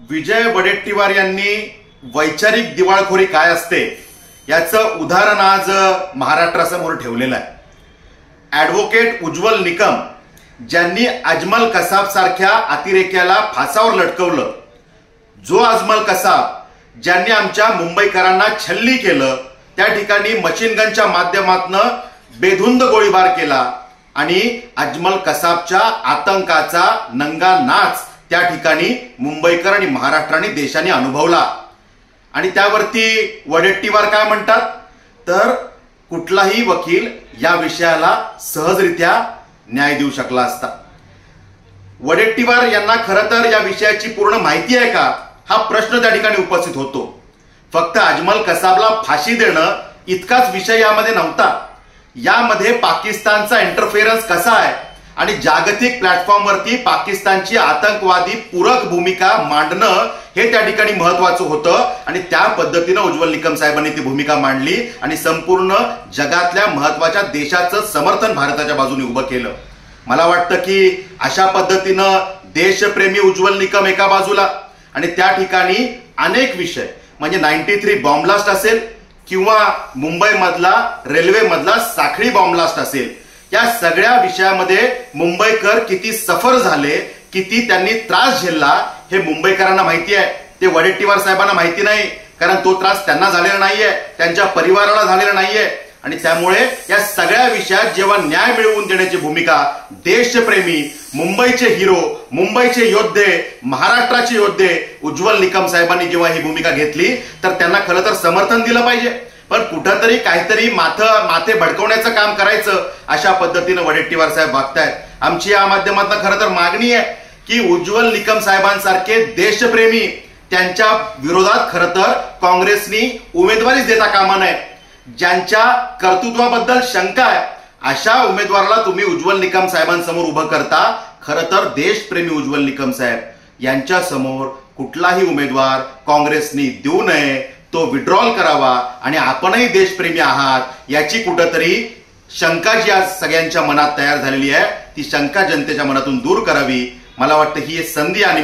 विजय वडेट्टीवार यांनी वैचारिक दिवाळखोरी काय असते याचं उदाहरण आज महाराष्ट्रासमोर ठेवलेलं आहे। ॲडव्होकेट उज्ज्वल निकम ज्यांनी अजमल कसाब सारख्या अतिरेक्याला फासावर लटकवलं, जो अजमल कसाब ज्यांनी आमच्या मुंबईकरांना छल्ली केलं, त्या ठिकाणी मशीन गनच्या माध्यमातून बेधुंद गोळीबार केला आणि अजमल कसाबच्या आतंकाचा नंगा नाच त्या ठिकाणी मुंबईकर आणि महाराष्ट्राने देशाने अनुभवला। आणि त्यावरती वडेट्टीवार काय म्हणतात तर कुठलाही वकील या विषयाला सहजरित्या न्याय देऊ शकला असता। वडेट्टीवार यांना खरं तर या विषयाची पूर्ण माहिती आहे का हा प्रश्न त्या ठिकाणी उपस्थित होतो। फक्त अजमल कसाबला फाशी देणं इतकाच विषय यामध्ये नव्हता, यामध्ये पाकिस्तानचा इंटरफेरन्स कसा आहे आणि जागतिक प्लॅटफॉर्मवरती पाकिस्तानची आतंकवादी पूरक भूमिका मांडणं हे त्या ठिकाणी महत्वाचं होतं। आणि त्या पद्धतीनं उज्ज्वल निकम साहेबांनी ती भूमिका मांडली आणि संपूर्ण जगातल्या महत्वाच्या देशाचं समर्थन भारताच्या बाजूने उभं केलं। मला वाटतं की अशा पद्धतीनं देशप्रेमी उज्ज्वल निकम एका बाजूला आणि त्या ठिकाणी अनेक विषय म्हणजे 93 बॉम्ब ब्लास्ट असेल किंवा मुंबईमधला रेल्वेमधला साखळी बॉम्ब ब्लास्ट असेल, या सगळ्या विषयामध्ये मुंबईकर किती सफर झाले, किती त्यांनी त्रास झेलला हे मुंबईकरांना माहिती आहे। ते वडेट्टीवार साहेबांना माहिती नाही, कारण तो त्रास त्यांना झालेला नाहीये, त्यांच्या परिवाराला झालेला नाहीये। आणि त्यामुळे या सगळ्या विषयात जेव्हा न्याय मिळवून देण्याची भूमिका देशप्रेमी मुंबईचे हिरो, मुंबईचे योद्धे, महाराष्ट्राचे योद्धे उज्ज्वल निकम साहेबांनी जेव्हा ही भूमिका घेतली तर त्यांना खरं तर समर्थन दिलं पाहिजे। पण कुठंतरी काहीतरी माथे भडकवण्याचं काम करायचं अशा पद्धतीनं वडेट्टीवार साहेब वागतायत। आमची या माध्यमातून खरं तर मागणी आहे की उज्ज्वल निकम साहेबांसारखे देशप्रेमी त्यांच्या विरोधात खरं तर काँग्रेसनी उमेदवारीच देता कामा नये। ज्यांच्या कर्तृत्वाबद्दल शंका आहे अशा उमेदवाराला तुम्ही उज्ज्वल निकम साहेबांसमोर उभं करता। खरं तर देशप्रेमी उज्ज्वल निकम साहेब यांच्या समोर कुठलाही उमेदवार काँग्रेसनी देऊ नये, तो विड्रॉल करावा आणि आपणही देशप्रेमी आहात याची कुठंतरी शंका जी आज सगळ्यांच्या मनात तयार झालेली आहे ती शंका जनतेच्या मनातून दूर करावी। मला वाटतं ही संधी आणि